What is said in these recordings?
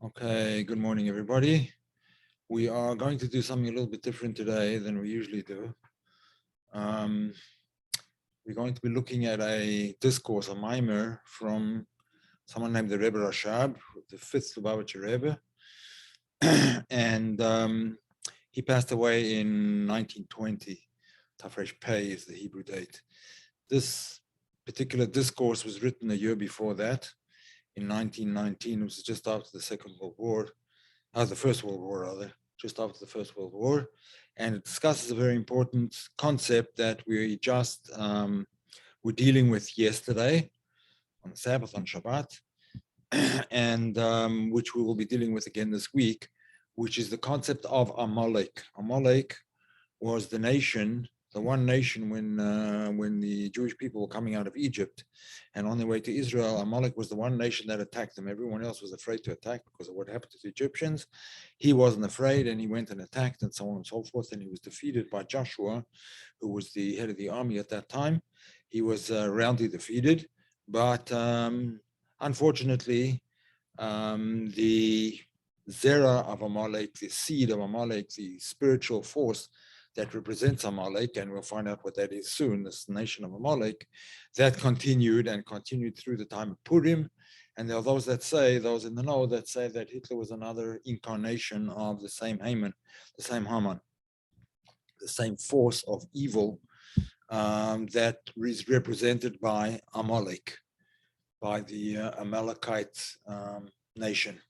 Okay, good morning, everybody. We are going to do something a little bit different today than we usually do. We're going to be looking at a discourse, a mimer from someone named the Rebbe Rashab, the fifth Lubavitcher Rebbe. And he passed away in 1920. Tafresh Pei is the Hebrew date. This particular discourse was written a year before that, in 1919. It was just after the Second World War. The First World War, rather, just after the First World War. And it discusses a very important concept that we're dealing with yesterday on the Sabbath, on Shabbat, and which we will be dealing with again this week, which is the concept of Amalek. Amalek was the nation, the one nation when the Jewish people were coming out of Egypt and on their way to Israel. Amalek was the one nation that attacked them. Everyone else was afraid to attack because of what happened to the Egyptians. He wasn't afraid, and he went and attacked, and so on and so forth. And he was defeated by Joshua, who was the head of the army at that time. He was roundly defeated, but unfortunately, the zera of Amalek, the seed of Amalek, the spiritual force that represents Amalek, and we'll find out what that is soon, this nation of Amalek, that continued through the time of Purim. And there are those that say, those in the know, that say that Hitler was another incarnation of the same Haman, the same Haman, the same force of evil that is represented by Amalek, by the Amalekite nation.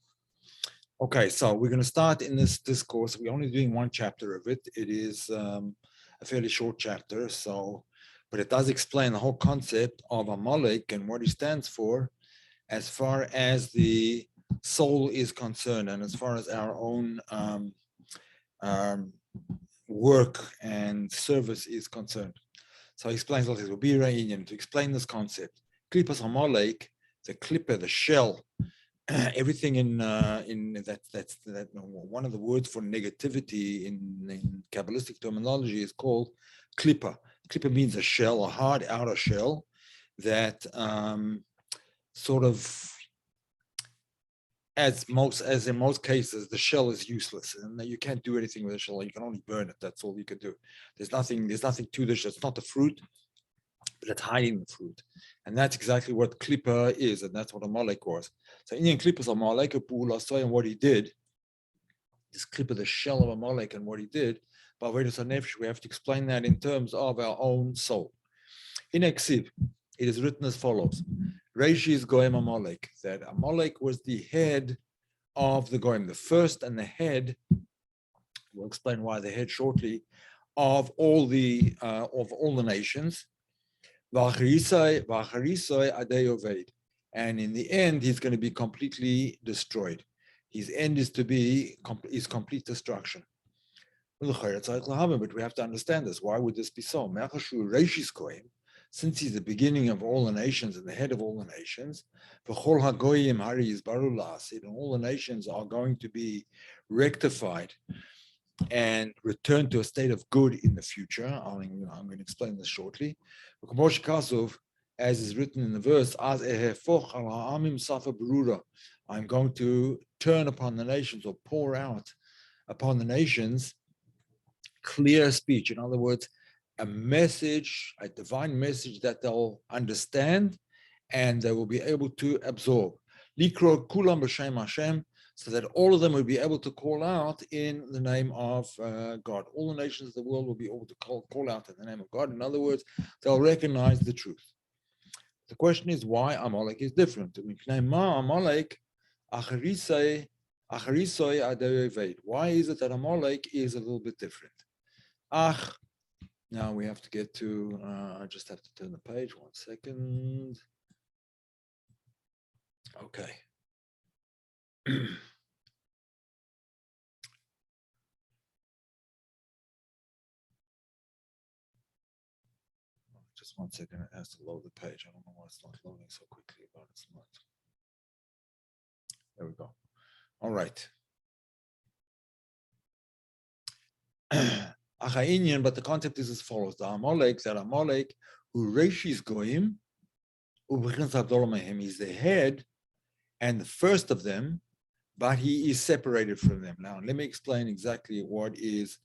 Okay, so we're going to start in this discourse. We're only doing one chapter of it. It is a fairly short chapter, but it does explain the whole concept of Amalek and what he stands for as far as the soul is concerned and as far as our own work and service is concerned. So he explains what it will be to explain this concept. Klippas Amalek, the klippa, the shell, everything in that's one of the words for negativity in Kabbalistic terminology is called klippa. Klippa means a shell, a hard outer shell that sort of, as in most cases, the shell is useless, and you can't do anything with the shell. You can only burn it. That's all you can do. There's nothing to the shell. It's not the fruit, but it's hiding the fruit. And that's exactly what klippa is, and that's what Amalek was. So in klippa is Amalek, and what he did, this klippa, the shell of Amalek and what he did, but we have to explain that in terms of our own soul. In Eksiv, it is written as follows: Reishi is goyim Amalek, that Amalek was the head of the goyim, the first and the head. We'll explain why the head shortly, of all the nations. And in the end, he's going to be completely destroyed. His end is complete destruction. But we have to understand this. Why would this be so? Since he's the beginning of all the nations and the head of all the nations, and all the nations are going to be rectified and return to a state of good in the future. I'm going to explain this shortly. As is written in the verse, I'm going to turn upon the nations, or pour out upon the nations clear speech. In other words, a message, a divine message that they'll understand and they will be able to absorb. Likro kulam b'shem Hashem, so that all of them will be able to call out in the name of God. All the nations of the world will be able to call out in the name of God. In other words, they'll recognize the truth. The question is why Amalek is different. Amalek, why is it that Amalek is a little bit different? Now we have to get to, I just have to turn the page, 1 second. Okay. Just 1 second, it has to load the page. I don't know why it's not loading so quickly, but it's not. There we go. All right. But the concept is as follows: the Amalek, who Reishis goyim, he's the head and the first of them, but he is separated from them. Now, let me explain exactly what is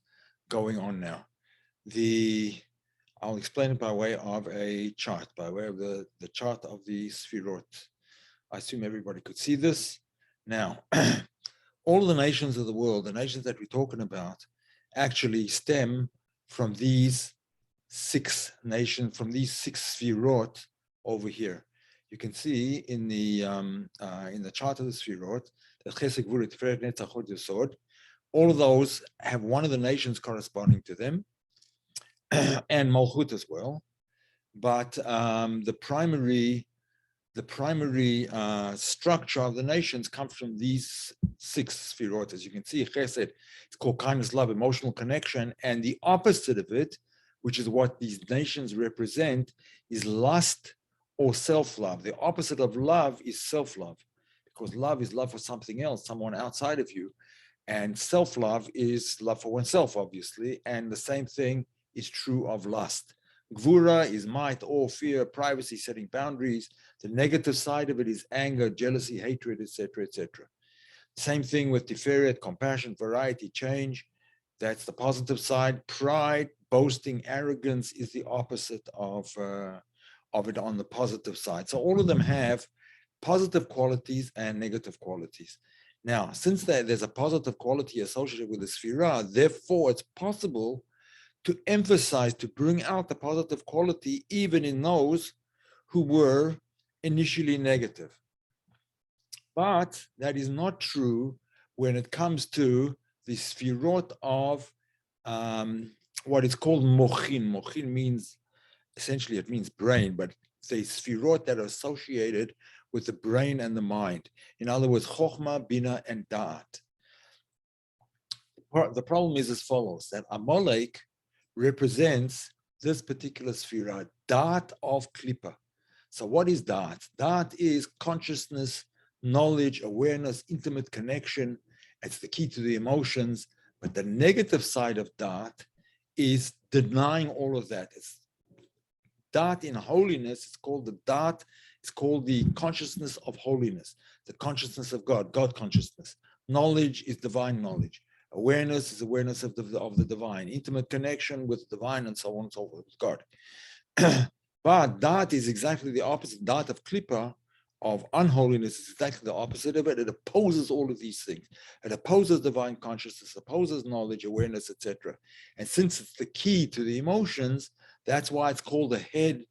going on now. I'll explain it by way of a chart, by way of the chart of the Sfirot. I assume everybody could see this. Now, all the nations of the world, the nations that we're talking about, actually stem from these 6 nations, from these 6 Sfirot over here. You can see in the chart of the Sfirot, the Chassidic, Purim-Amalek-Zachor, Yesod, all of those have one of the nations corresponding to them, and Malchut as well. But the primary structure of the nations comes from these 6 Sfirot. As you can see, Chesed, it's called kindness, love, emotional connection, and the opposite of it, which is what these nations represent, is lust or self-love. The opposite of love is self-love, because love is love for something else, someone outside of you, and self-love is love for oneself, obviously, and the same thing is true of lust. Gvura is might, awe, fear, privacy, setting boundaries. The negative side of it is anger, jealousy, hatred, etc., etc. Same thing with tiferet, compassion, variety, change. That's the positive side. Pride, boasting, arrogance is the opposite of it on the positive side. So all of them have positive qualities and negative qualities. Now, since there's a positive quality associated with the Sphira, therefore it's possible to emphasize, to bring out the positive quality even in those who were initially negative. But that is not true when it comes to the Sphirot of what is called mochin. Mochin means, essentially it means brain, but the Sphirot that are associated with the brain and the mind. In other words, Chokhmah, Bina, and Da'at. The problem is as follows, that Amalek represents this particular Sphira, Da'at of Klippa. So what is Da'at? Da'at is consciousness, knowledge, awareness, intimate connection. It's the key to the emotions. But the negative side of Da'at is denying all of that. It's Da'at in holiness. It's called the Da'at. It's called the consciousness of holiness, the consciousness of God, God consciousness. Knowledge is divine knowledge. Awareness is awareness of the divine. Intimate connection with the divine, and so on and so forth, with God. But Da'at is exactly the opposite. Da'at of Klippa, of unholiness, is exactly the opposite of it. It opposes all of these things. It opposes divine consciousness, opposes knowledge, awareness, etc. And since it's the key to the emotions, that's why it's called the head.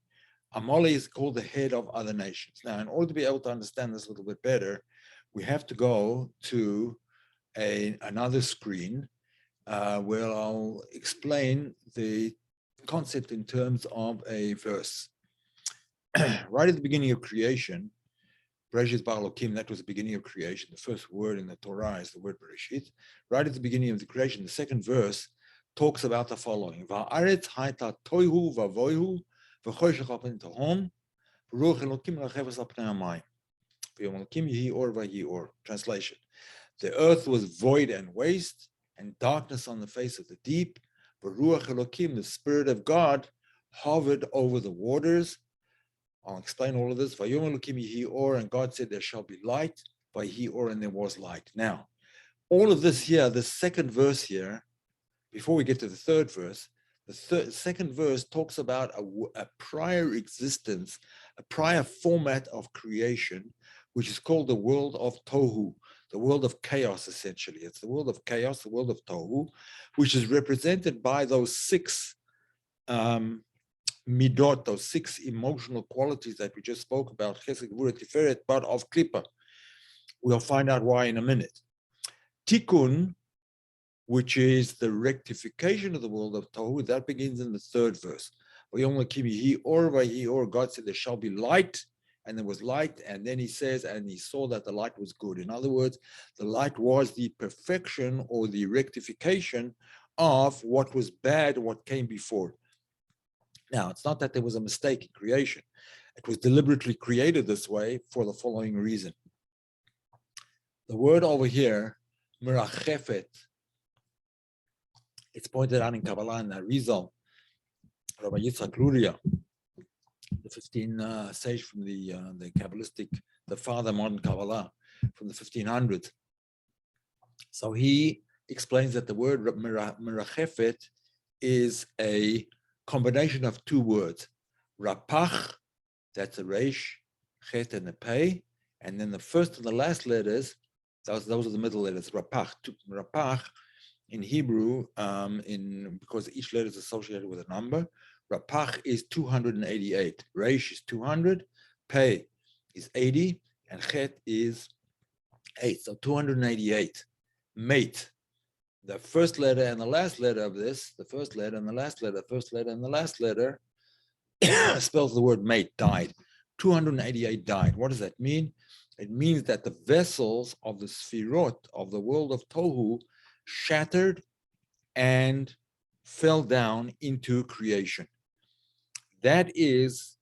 Amalek is called the head of other nations. Now, in order to be able to understand this a little bit better, we have to go to another screen where I'll explain the concept in terms of a verse. Right at the beginning of creation, Bereshit bara Elokim, that was the beginning of creation. The first word in the Torah is the word Bereshit. Right at the beginning of the creation, the second verse talks about the following. Va'aretz hayta toihu vavoihu v'choshech al pnei tehom v'ruach Elokim rachevas al pnei hamayim v'yom Elokim yehi or v'yehi or. Translation. The earth was void and waste, and darkness on the face of the deep. V'ruach Elokim, the Spirit of God, hovered over the waters. I'll explain all of this. Vayom Elokim yehi or, and God said, there shall be light. Vayhi or, and there was light. Now, all of this here, the second verse here, before we get to the third verse, the second verse talks about a prior existence, a prior format of creation, which is called the world of Tohu, the world of chaos, essentially. It's the world of chaos, the world of Tohu, which is represented by those 6 midot, those 6 emotional qualities that we just spoke about, Chesed, Gvura, Tiferet, but of Klippa. We'll find out why in a minute. Tikkun, which is the rectification of the world of Tohu, that begins in the third verse. God said, there shall be light, and there was light, and then he says, and he saw that the light was good. In other words, the light was the perfection or the rectification of what was bad, what came before. Now, it's not that there was a mistake in creation. It was deliberately created this way for the following reason. The word over here, merachefet, it's pointed out in Kabbalah in that Rizal, Rabbi Yitzhak Luria, the 15 sage from the Kabbalistic, the father modern Kabbalah from the 1500s. So he explains that the word merachefet is a combination of two words. Rapach, that's a resh, chet, and a pei, and then the first and the last letters, those are the middle letters. Rapach in Hebrew, because each letter is associated with a number. Rapach is 288. Resh is 200, pei is 80, and chet is 8. So 288. Mate. The first letter and the last letter of this, the first letter and the last letter, the first letter and the last letter spells the word mate, died. 288 died. What does that mean? It means that the vessels of the sphirot of the world of Tohu shattered and fell down into creation. That is,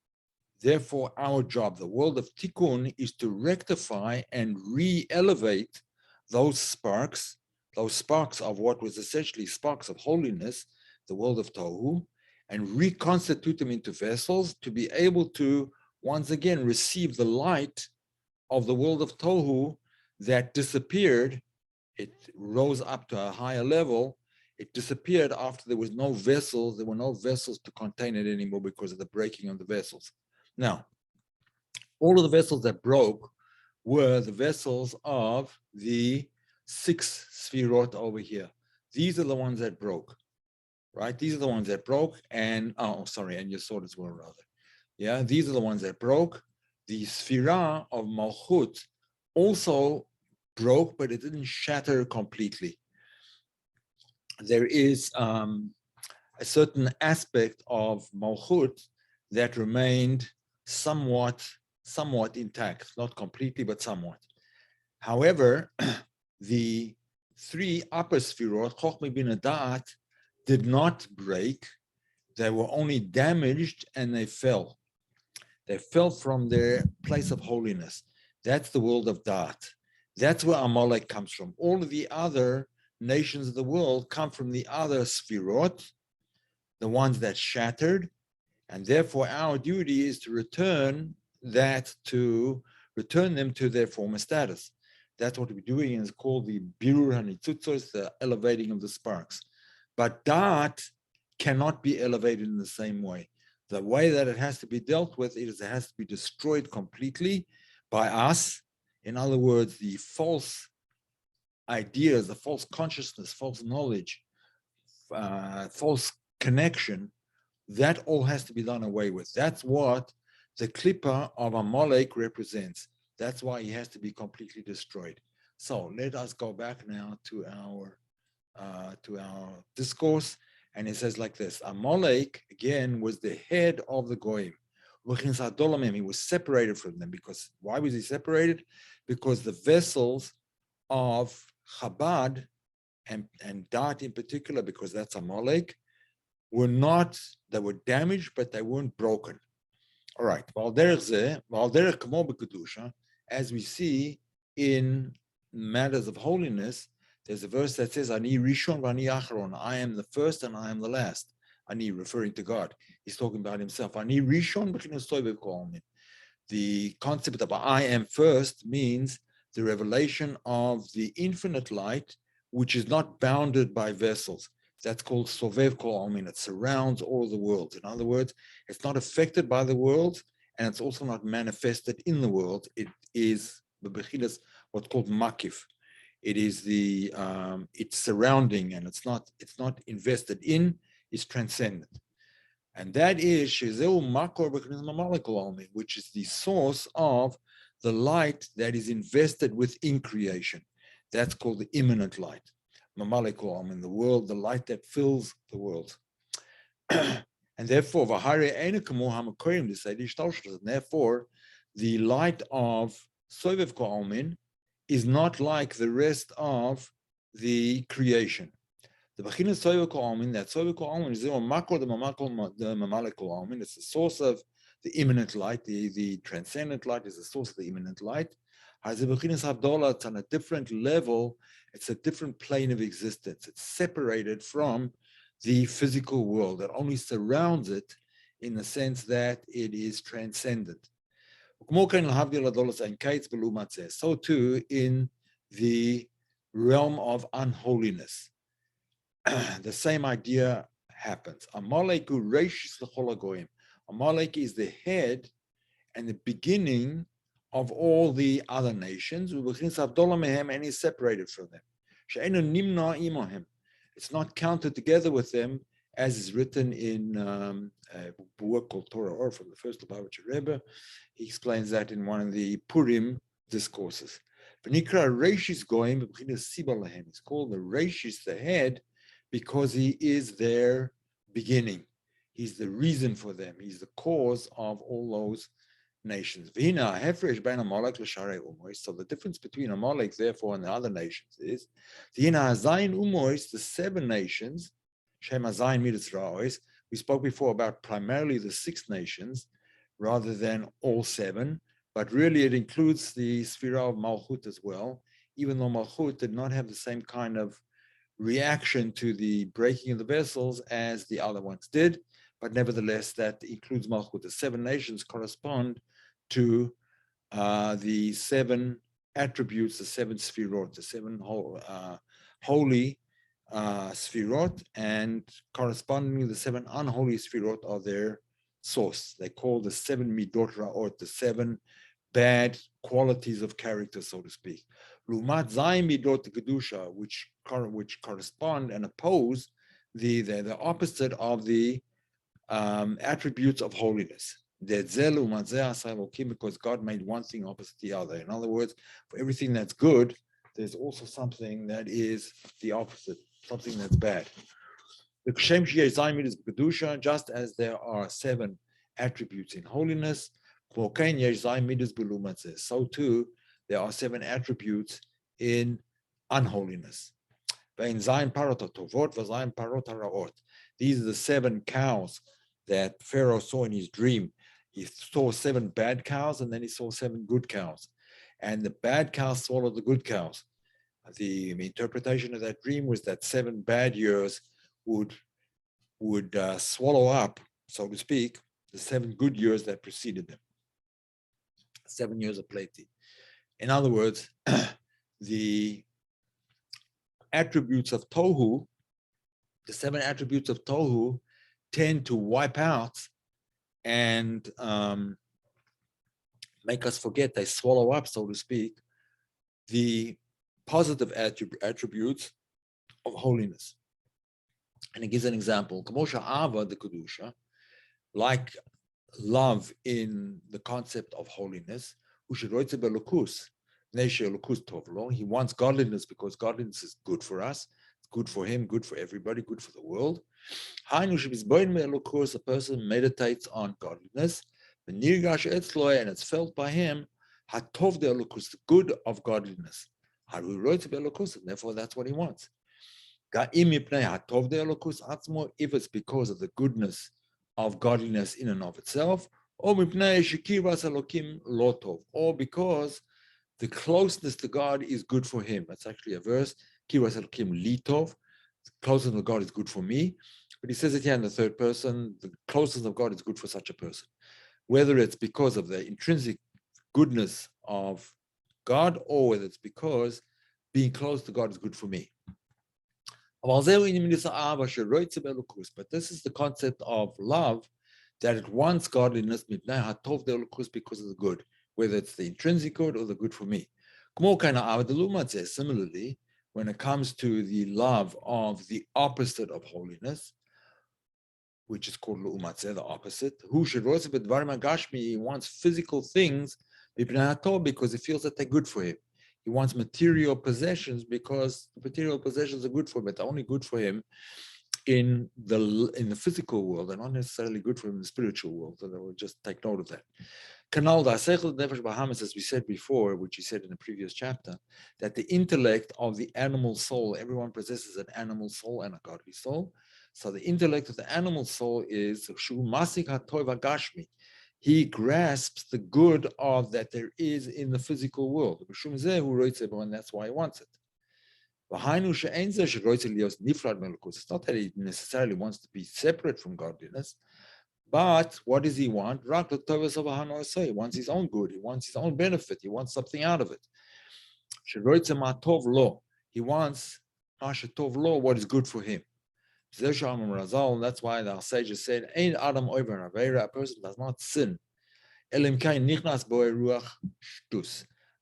therefore, our job. The world of Tikkun is to rectify and re-elevate those sparks of what was essentially sparks of holiness, the world of Tohu, and reconstitute them into vessels to be able to once again receive the light of the world of Tohu that disappeared. It rose up to a higher level. It disappeared after there were no vessels to contain it anymore because of the breaking of the vessels. Now, all of the vessels that broke were the vessels of the 6 sphirot over here. These are the ones that broke, right? These are the ones that broke, and and your sword as well, rather. Yeah, these are the ones that broke. The sphira of Malchut also broke, but it didn't shatter completely. There is a certain aspect of Malchut that remained somewhat intact, not completely, but somewhat. However, the 3 upper sphirot, Chochmah, Bina, Da'at, did not break. They were only damaged and they fell. They fell from their place of holiness. That's the world of Da'at. That's where Amalek comes from. All of the other nations of the world come from the other sphirot, the ones that shattered, and therefore our duty is to return them to their former status. That's what we're doing, and it's called the birur hanitzutzos, the elevating of the sparks. But Da'at cannot be elevated in the same way. The way that it has to be dealt with is it has to be destroyed completely by us. In other words, the false ideas, the false consciousness, false knowledge, false connection, that all has to be done away with. That's what the klippa of Amalek represents. That's why he has to be completely destroyed. So let us go back now to our discourse, and it says like this: Amalek again was the head of the goyim. He was separated from them because why was he separated? Because the vessels of Chabad and Da'at in particular, because that's Amalek, they were damaged, but they weren't broken. All right. As we see in matters of holiness, there's a verse that says, Ani Rishon v'ani Acharon, I am the first and I am the last. Ani, referring to God. He's talking about himself. Ani Rishon b'chinas sovev kol almin. The concept of I am first means the revelation of the infinite light, which is not bounded by vessels. That's called sovev kol almin. It surrounds all the worlds. In other words, it's not affected by the world, and it's also not manifested in the world. It is what's called makif. It is it's surrounding, and it's not invested in. It's transcendent, and that is shezeu makor b'chinas Amalek, which is the source of the light that is invested within creation. That's called the imminent light. In the world, the light that fills the world. And therefore, therefore, the light of Sovev Ka'almin is not like the rest of the creation. The Bechina Sovev Ka'almin, that Sovev Ka'almin is the Mamalek Ka'almin. It's the source of the imminent light. The transcendent light is the source of the imminent light. It's on a different level. It's a different plane of existence. It's separated from the physical world that only surrounds it in the sense that it is transcendent. So too in the realm of unholiness. The same idea happens. Amalek is the head and the beginning of all the other nations, and is separated from them. It's not counted together with them, as is written in a book called Torah, or from the first Lubavitcher Rebbe. He explains that in one of the Purim discourses. It's called the Rashis, the head, because he is their beginning. He's the reason for them. He's the cause of all those nations. So the difference between Amalek, therefore, and the other nations is the 7 nations. We spoke before about primarily the 6 nations rather than all 7, but really it includes the Sphira of Malchut as well, even though Malchut did not have the same kind of reaction to the breaking of the vessels as the other ones did, but nevertheless that includes Malchut. The 7 nations correspond to the 7 attributes, the 7 Sphirot, the 7 holy Sphirot, and correspondingly the 7 unholy Sphirot are their source. They call the 7 Midot Ra'ot, the 7 bad qualities of character, so to speak. Lumat Zayim Midot Kedusha, which correspond and oppose the opposite of the attributes of holiness. Because God made one thing opposite the other. In other words, for everything that's good, there's also something that is the opposite, something that's bad. Just as there are 7 attributes in holiness, so too there are 7 attributes in unholiness. These are the 7 cows that Pharaoh saw in his dream. He saw 7 bad cows, and then he saw 7 good cows. And the bad cows swallowed the good cows. The interpretation of that dream was that 7 bad years would swallow up, so to speak, the 7 good years that preceded them. 7 years of plenty. In other words, the attributes of Tohu, the 7 attributes of Tohu, tend to wipe out and make us forget, they swallow up, so to speak, the positive attributes of holiness. And it gives an example. Kamosha Ava, the Kedusha, like love in the concept of holiness, he wants godliness because godliness is good for us, it's good for him, good for everybody, good for the world. A person meditates on godliness, and it's felt by him, the good of godliness. And therefore, that's what he wants. If it's because of the goodness of godliness in and of itself, or because the closeness to God is good for him. That's actually a verse. Closeness to God is good for me. But he says it here in the third person, the closeness of God is good for such a person. Whether it's because of the intrinsic goodness of God, or whether it's because being close to God is good for me. But this is the concept of love, that it wants godliness because of the good, whether it's the intrinsic good or the good for me. Similarly, when it comes to the love of the opposite of holiness, which is called lu'umatzeh, the opposite, he wants physical things because he feels that they're good for him. He wants material possessions because the material possessions are good for him, but they're only good for him in the physical world. They're not necessarily good for him in the spiritual world. So we'll just take note of that. Kanal da'asechel nefesh bahamas, as we said before, which he said in the previous chapter, that the intellect of the animal soul, everyone possesses an animal soul and a godly soul. So the intellect of the animal soul is shu masik hatoy v'gashmi. He grasps the good of that there is in the physical world. And that's why he wants it. It's not that he necessarily wants to be separate from godliness, but what does he want? He wants his own good, he wants his own benefit, he wants something out of it. He wants Mashatov law, what is good for him. That's why the sages said, Ein Adam over a person does not sin.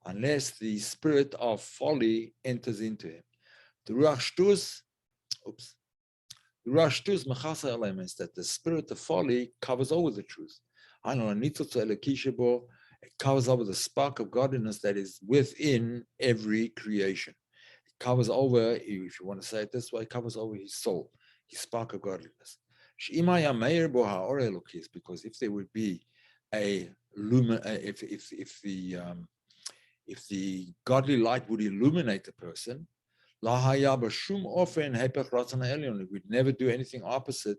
Unless the spirit of folly enters into him. The Ruach Shtus, the Ruach Shtus mechasa elements that the spirit of folly covers over the truth. It covers over the spark of godliness that is within every creation. It covers over, if you want to say it this way, it covers over his soul, his spark of godliness. Because if there would be a if the godly light would illuminate the person, it would never do anything opposite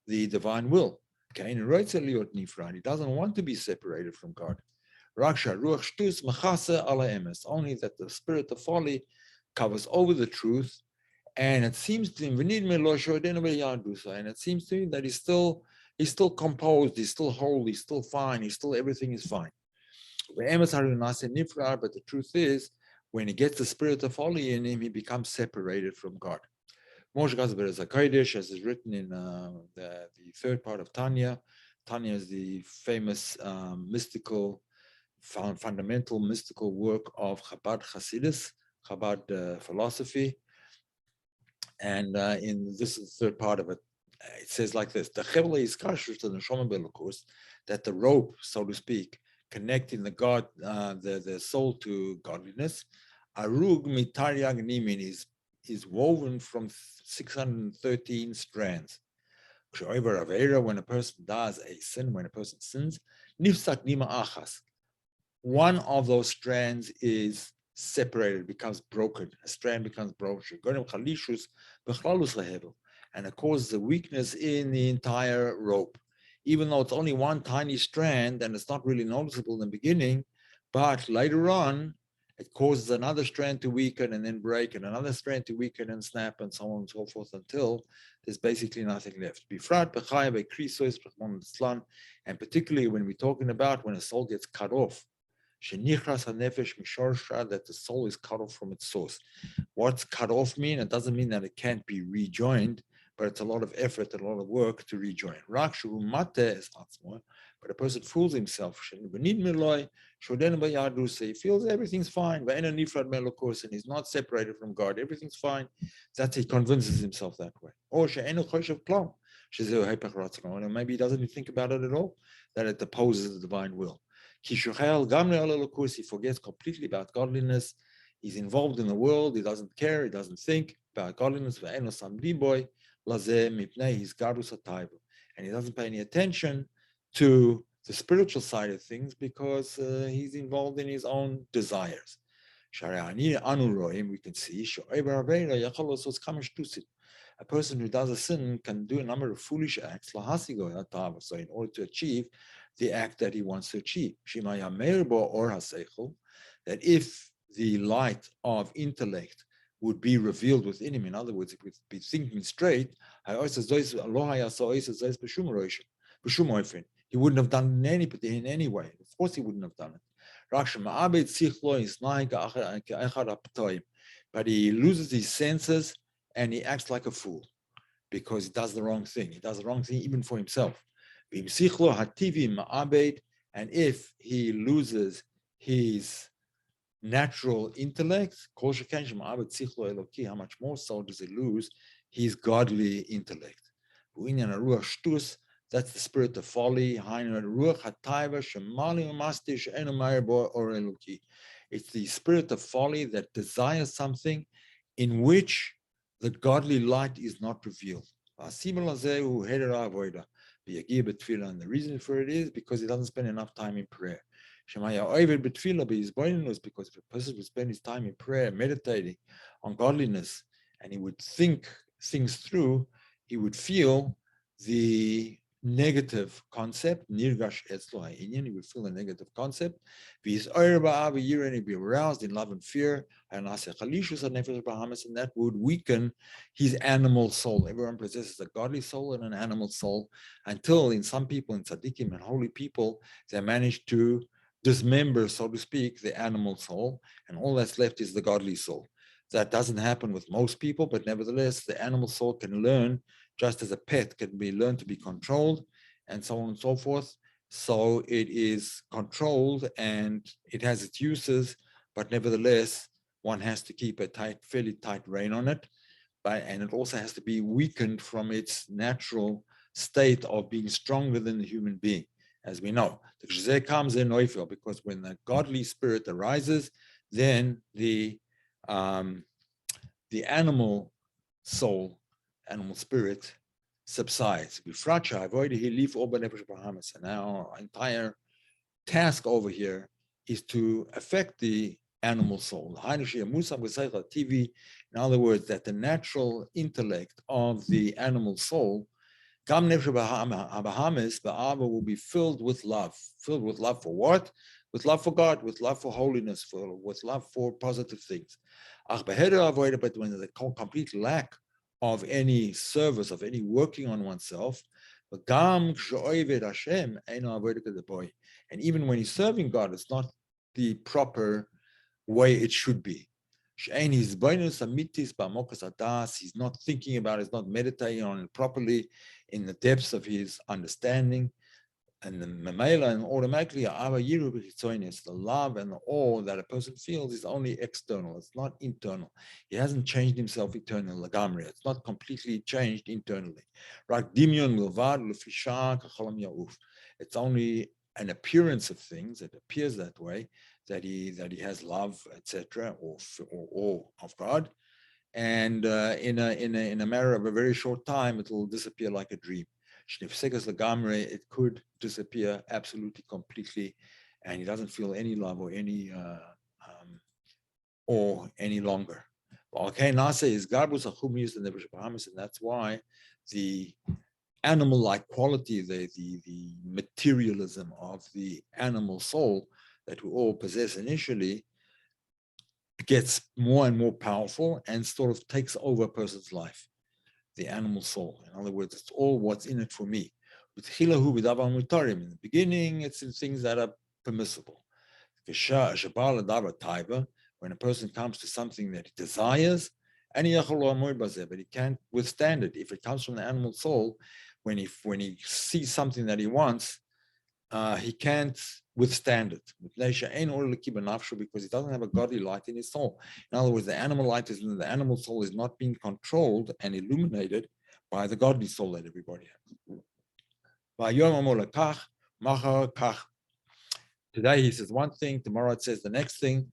the divine will. He doesn't want to be separated from God. Only that the spirit of folly covers over the truth, and it seems to him, and it seems to him that he's still composed, he's still whole, he's still fine, everything is fine. But the truth is, when he gets the spirit of folly in him, he becomes separated from God. As is written in the third part of Tanya. Tanya is the famous fundamental mystical work of Chabad Chassidus, Chabad philosophy. And in this is the third part of it. It says like this: the Chevle is kashrus to the Neshama Belokus, that the rope, so to speak, connecting the soul to godliness, arug mitaryag nimin is woven from 613 strands. When a person does a sin, when a person sins, nifsak nima achas, one of those strands is separated, becomes broken. A strand becomes broken, and it causes a weakness in the entire rope. Even though it's only one tiny strand and it's not really noticeable in the beginning, but later on, it causes another strand to weaken and then break, and another strand to weaken and snap, and so on and so forth, until there's basically nothing left. And particularly when we're talking about when a soul gets cut off, that the soul is cut off from its source. What's cut off mean? It doesn't mean that it can't be rejoined, but it's a lot of effort, a lot of work to rejoin. But a person fools himself. He feels everything's fine, and he's not separated from God. Everything's fine. That he convinces himself that way. Or maybe he doesn't even think about it at all, that it opposes the divine will. He forgets completely about godliness. He's involved in the world. He doesn't care. He doesn't think about godliness. And he doesn't pay any attention to the spiritual side of things because he's involved in his own desires. We can see a person who does a sin can do a number of foolish acts, so in order to achieve the act that he wants to achieve. That if the light of intellect would be revealed within him, in other words, it would be thinking straight, he wouldn't have done it in any way. Of course he wouldn't have done it. But he loses his senses and he acts like a fool because he does the wrong thing. He does the wrong thing even for himself. And if he loses his natural intellect, how much more so does he lose his godly intellect? That's the spirit of folly. It's the spirit of folly that desires something in which the godly light is not revealed. And the reason for it is because he doesn't spend enough time in prayer. Because if a person would spend his time in prayer, meditating on godliness, and he would think things through, he would feel the negative concept, nirgash etzlo ha'inyan, he would feel the negative concept, and he'd be aroused in love and fear, and that would weaken his animal soul. Everyone possesses a godly soul and an animal soul, until in some people, in tzaddikim and holy people, they manage to dismember, so to speak, the animal soul, and all that's left is the godly soul. That doesn't happen with most people, but nevertheless, the animal soul can learn, just as a pet can be learned to be controlled, and so on and so forth. So it is controlled and it has its uses, but nevertheless, one has to keep a fairly tight rein on it. And it also has to be weakened from its natural state of being stronger than the human being, as we know. The Gzeh comes in Neufel, because when the godly spirit arises, then the animal soul, animal spirit, subsides. And our entire task over here is to affect the animal soul. In other words, that the natural intellect of the animal soul will be filled with love. Filled with love for what? With love for God, with love for holiness, with love for positive things. But when there's a complete lack of any service, of any working on oneself, and even when he's serving God, it's not the proper way it should be. He's not thinking about it, he's not meditating on it properly in the depths of his understanding. And the memela, and automatically, the love and the awe that a person feels is only external. It's not internal. He hasn't changed himself internally. It's not completely changed internally. It's only an appearance of things. It appears that way, that he has love, etc., or awe of God. And in a matter of a very short time, it will disappear like a dream. It could disappear absolutely, completely, and he doesn't feel any love or any awe any longer. Okay, Nasa is garbus achumius and Bahamas, and that's why the animal-like quality, the materialism of the animal soul that we all possess initially, gets more and more powerful and sort of takes over a person's life. The animal soul. In other words, it's all what's in it for me. In the beginning, it's in things that are permissible. When a person comes to something that he desires, but he can't withstand it. If it comes from the animal soul, when he sees something that he wants, he can't withstand it because he doesn't have a godly light in his soul. In other words, the animal soul is not being controlled and illuminated by the godly soul that everybody has. Today he says one thing, tomorrow it says the next thing,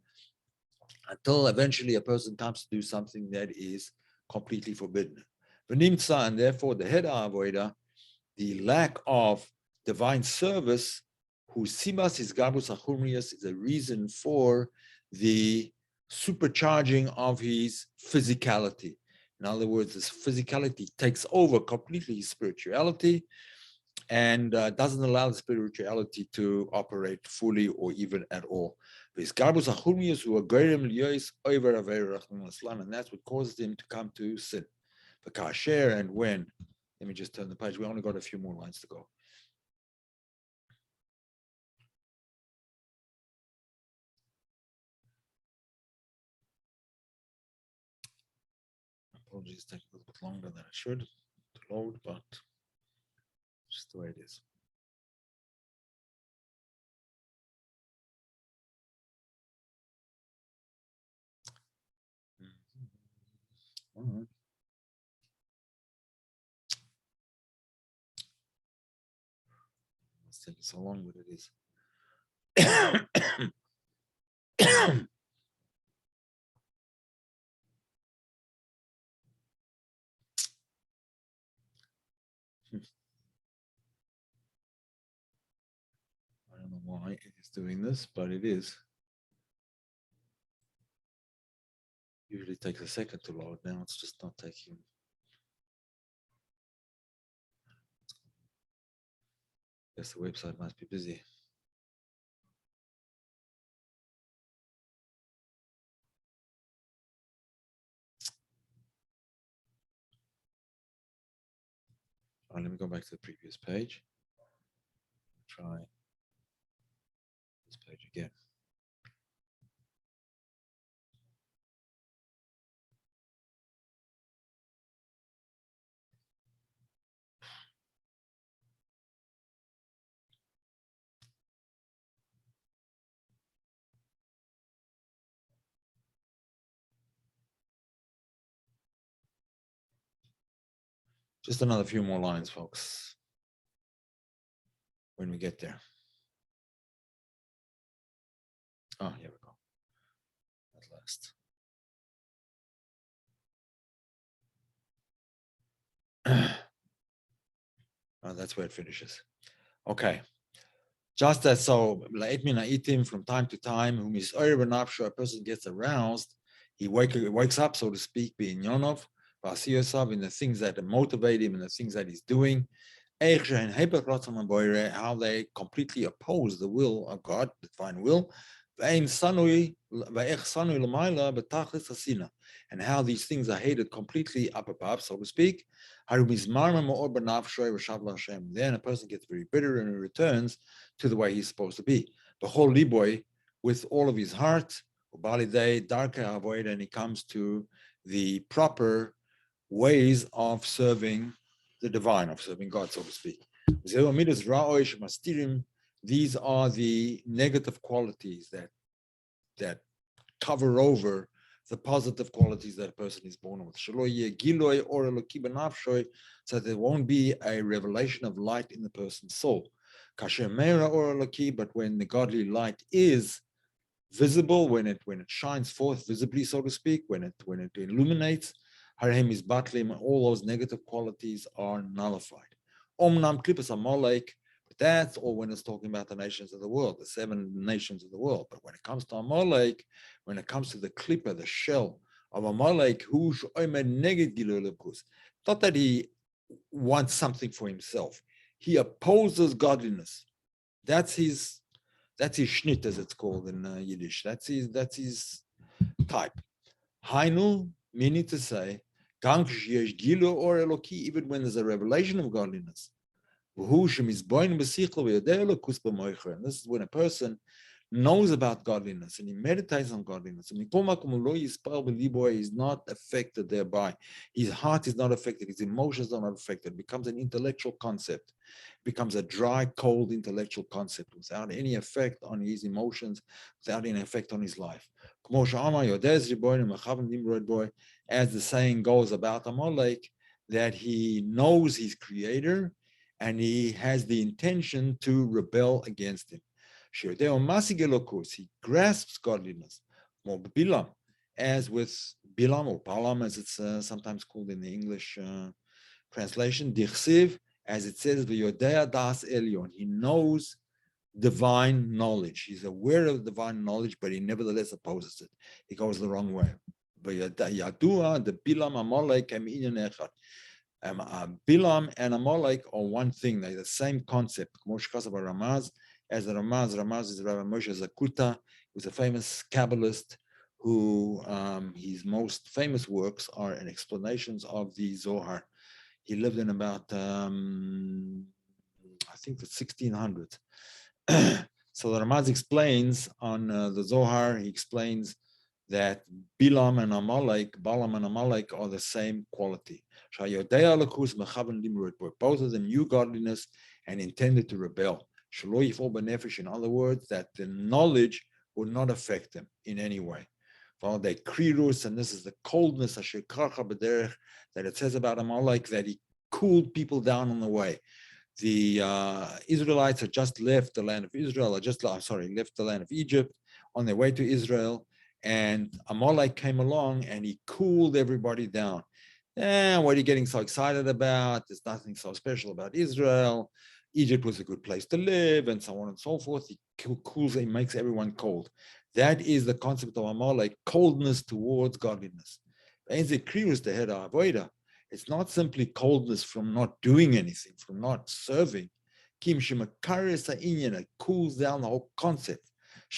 until eventually a person comes to do something that is completely forbidden. And therefore the head avoida, the lack of divine service, whose simas is garbus achumrius, is a reason for the supercharging of his physicality. In other words, this physicality takes over completely his spirituality and doesn't allow the spirituality to operate fully or even at all. And that's what causes him to come to sin. And when, let me just turn the page, we only got a few more lines to go. Apologies, take a little bit longer than it should to load, but just the way it is. All right. It's taking so long, but it is. I don't know why it is doing this, but it is. Usually takes a second to load. Now it's just not taking. Guess the website must be busy. All right, let me go back to the previous page. Try this page again. Just another few more lines, folks, when we get there. Oh, here we go. At last. Oh, that's where it finishes. Okay. Just as so, from time to time, whom is a person gets aroused, he wakes up, so to speak, being Yonov, in the things that motivate him and the things that he's doing, how they completely oppose the will of God, the divine will, and how these things are hated completely up above, so to speak. Then a person gets very bitter and he returns to the way he's supposed to be. The whole liboy, with all of his heart, and he comes to the proper ways of serving the divine, of serving God, so to speak. These are the negative qualities that cover over the positive qualities that a person is born with. So there won't be a revelation of light in the person's soul. But when the godly light is visible, when it shines forth visibly, so to speak, when it illuminates, Harem is batlim, all those negative qualities are nullified. Omnam klipas Amalek, but that's all when it's talking about the nations of the world, the 7 nations of the world. But when it comes to Amalek, when it comes to the klipa, the shell of Amalek, not that he wants something for himself, he opposes godliness. That's his schnit, as it's called in Yiddish. That's his type. Hainu, meaning to say, even when there's a revelation of godliness, and this is when a person knows about godliness and he meditates on godliness, and is not affected thereby. His heart is not affected, his emotions are not affected. It becomes an intellectual concept, it becomes a dry, cold intellectual concept without any effect on his emotions, without any effect on his life. As the saying goes about Amalek, that he knows his creator and he has the intention to rebel against him. He grasps godliness. As with Bilam, or Balaam, as it's sometimes called in the English translation, as it says, he knows divine knowledge. He's aware of divine knowledge, but he nevertheless opposes it. He goes the wrong way. The Bilam Amalek Bilam and Amalek are one thing. They're the same concept. As the Ramaz is Rabbi Moshe Zakuta, who's a famous Kabbalist who his most famous works are in explanations of the Zohar. He lived in about, I think the 1600s. So the Ramaz explains on the Zohar, he explains that Balaam and Amalek are the same quality. Both of them knew godliness and intended to rebel. In other words, that the knowledge would not affect them in any way. And this is the coldness that it says about Amalek, that he cooled people down on the way. The Israelites had just left the land of Israel, left the land of Egypt on their way to Israel, and Amalek came along and he cooled everybody down. What are you getting so excited about? There's nothing so special about Israel. Egypt was a good place to live, and so on and so forth. He cools, he makes everyone cold. That is the concept of Amalek, coldness towards godliness. It's not simply coldness from not doing anything, from not serving. It cools down the whole concept.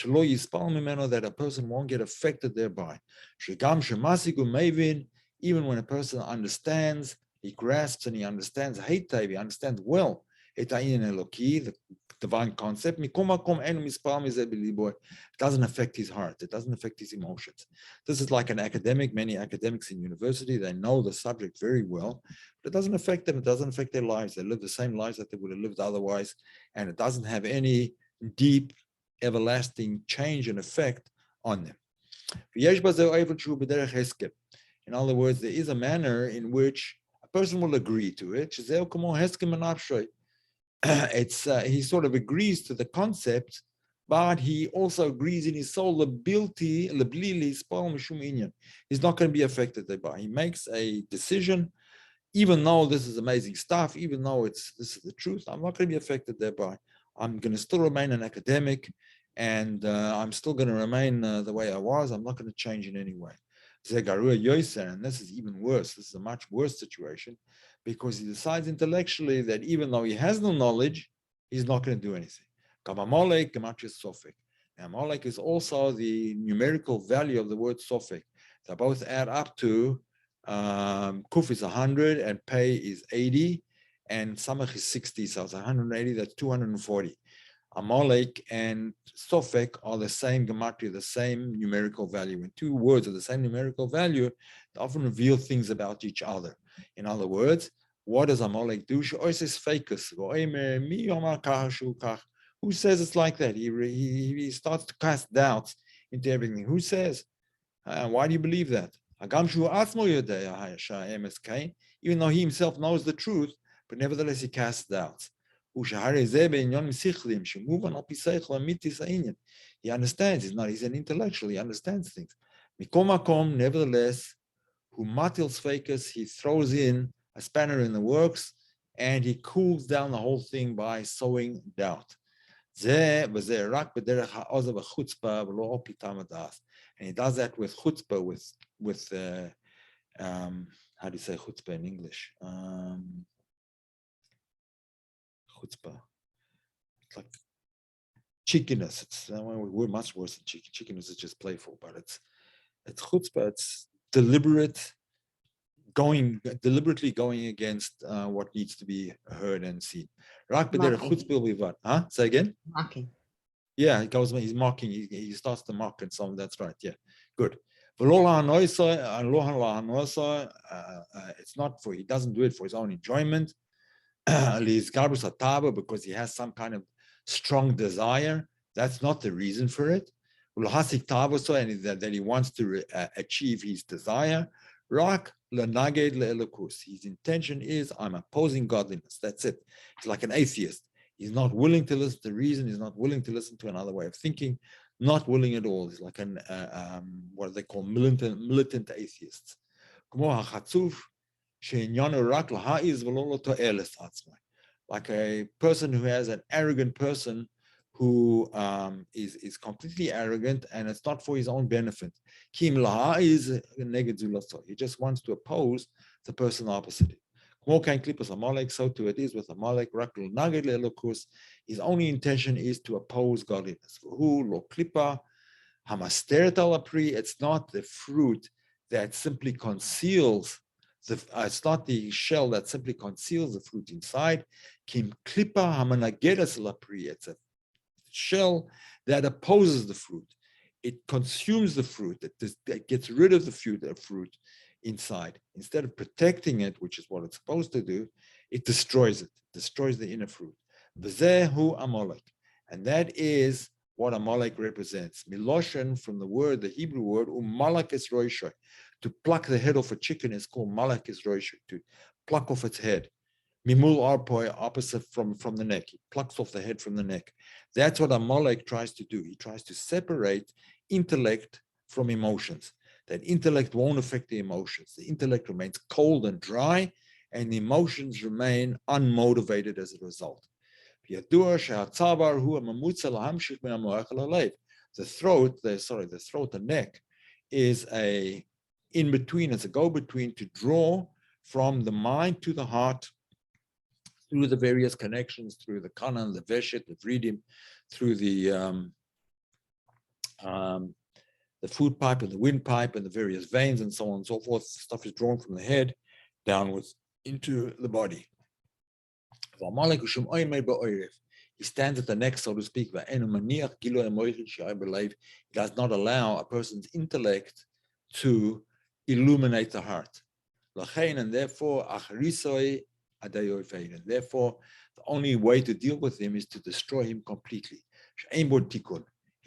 That a person won't get affected thereby. Even when a person understands, he grasps and he understands, he understands well, the divine concept, it doesn't affect his heart, it doesn't affect his emotions. This is like an academic, many academics in university, they know the subject very well, but it doesn't affect them, it doesn't affect their lives. They live the same lives that they would have lived otherwise, and it doesn't have any deep, everlasting change and effect on them. In other words, there is a manner in which a person will agree to it. He sort of agrees to the concept, but he also agrees in his soul he's not going to be affected thereby. He makes a decision, even though this is amazing stuff, even though this is the truth, I'm not going to be affected thereby. I'm going to still remain an academic, and I'm still going to remain the way I was. I'm not going to change in any way. And this is even worse. This is a much worse situation, because he decides intellectually that even though he has no knowledge, he's not going to do anything. Amalek is also the numerical value of the word sofek. They both add up to kuf is 100 and pei is 80 and samach is 60, so it's 180, that's 240. Amalek and sofek are the same gematria, the same numerical value. When two words are the same numerical value, they often reveal things about each other. In other words, what does Amalek do? Who says it's like that? He starts to cast doubts into everything. Who says? Why do you believe that? Even though he himself knows the truth, but nevertheless he casts doubts. He understands. He's an intellectual. He understands things. Nevertheless, he throws in a spanner in the works, and he cools down the whole thing by sowing doubt. And he does that with chutzpah, with how do you say chutzpah in English? Chutzpah. It's like cheekiness. We're much worse than cheeky. Cheekiness is just playful, but it's chutzpah. It's deliberately going against what needs to be heard and seen. Say again? Mocking. Yeah, he's mocking, he starts to mock and so on. That's right. Yeah, good. It's not for, he doesn't do it for his own enjoyment. Because he has some kind of strong desire. That's not the reason for it. And that he wants to achieve his desire. His intention is, I'm opposing godliness. That's it. It's like an atheist. He's not willing to listen to reason. He's not willing to listen to another way of thinking. Not willing at all. He's like an what they call militant atheists. Like a person who has an arrogant person who is completely arrogant, and it's not for his own benefit. He just wants to oppose the person opposite. So too it is with Amalek. His only intention is to oppose godliness. It's not the fruit that simply conceals it's not the shell that simply conceals the fruit inside. It's a shell that opposes the fruit. It consumes the fruit. It gets rid of the fruit inside. Instead of protecting it, which is what it's supposed to do, it destroys it. Destroys the inner fruit. V'zehu Amalek, and that is what Amalek represents. Miloshen, from the word, the Hebrew word, umalak is roisha. To pluck the head off a chicken is called malak is roisha. To pluck off its head. Mimul arpoi, opposite from the neck. He plucks off the head from the neck. That's what Amalek tries to do. He tries to separate intellect from emotions. That intellect won't affect the emotions. The intellect remains cold and dry, and the emotions remain unmotivated as a result. The throat, the neck, is a in-between, it's a go-between to draw from the mind to the heart through the various connections, through the kanan, the veshet, the vridim, through the food pipe and the windpipe and the various veins and so on and so forth. Stuff is drawn from the head downwards into the body. He stands at the neck, so to speak. He does not allow a person's intellect to illuminate the heart. And therefore, the only way to deal with him is to destroy him completely. He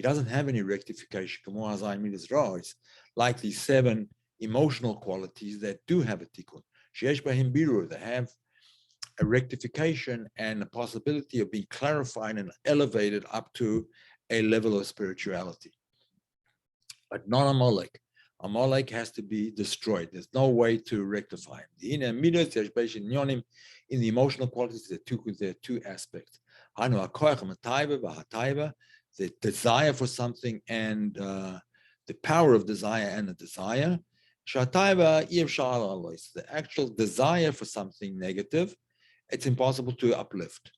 doesn't have any rectification. It's like these 7 emotional qualities that do have a tikkun. sheyesh b'hem birur, they have a rectification and a possibility of being clarified and elevated up to a level of spirituality. But not Amalek. Amalek has to be destroyed. There's no way to rectify him. In the emotional qualities, there are two aspects. The desire for something and the power of desire and the desire. The actual desire for something negative, it's impossible to uplift.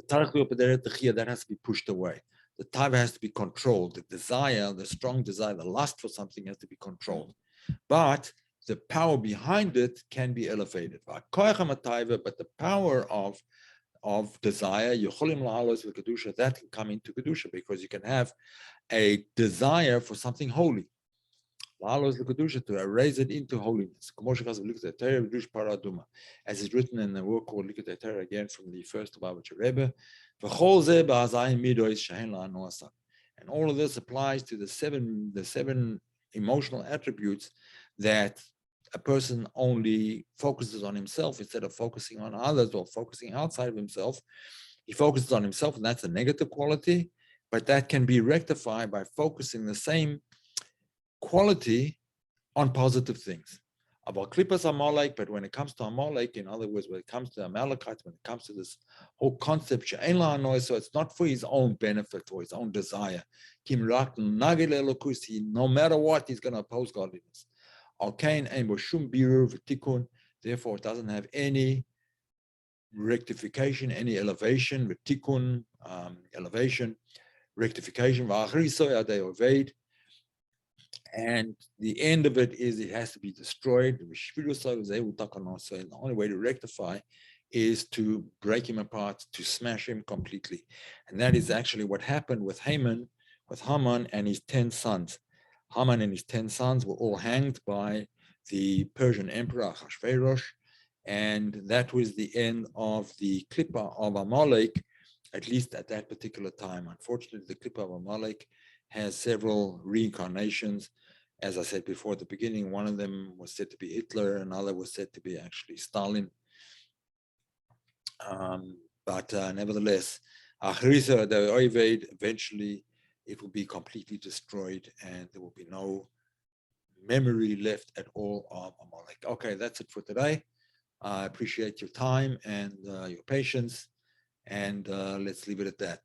That has to be pushed away. The taiva has to be controlled. The desire, the strong desire, the lust for something has to be controlled. But the power behind it can be elevated. But the power of desire, that can come into kedusha, because you can have a desire for something holy. To raise it into holiness. As is written in the work called Likutei Torah, again from the first of our Rebbe. And all of this applies to the seven emotional attributes that a person only focuses on himself instead of focusing on others or focusing outside of himself. He focuses on himself, and that's a negative quality, but that can be rectified by focusing the same quality on positive things. About Klippas Amalek, but when it comes to Amalek, in other words, when it comes to Amalekites, when it comes to this whole concept, so it's not for his own benefit or his own desire. No matter what, he's going to oppose godliness. Therefore, it doesn't have any rectification, any elevation, elevation, rectification, and the end of it is it has to be destroyed. The only way to rectify is to break him apart, to smash him completely. And that is actually what happened with Haman and his 10 sons. Haman and his 10 sons were all hanged by the Persian emperor Ahasuerus, and that was the end of the Klippa of Amalek, at least at that particular time. Unfortunately, the Klippa of Amalek has several reincarnations. As I said before at the beginning, one of them was said to be Hitler, another was said to be actually Stalin. But nevertheless, eventually it will be completely destroyed and there will be no memory left at all of Amalek. Okay, that's it for today. I appreciate your time and your patience, and let's leave it at that.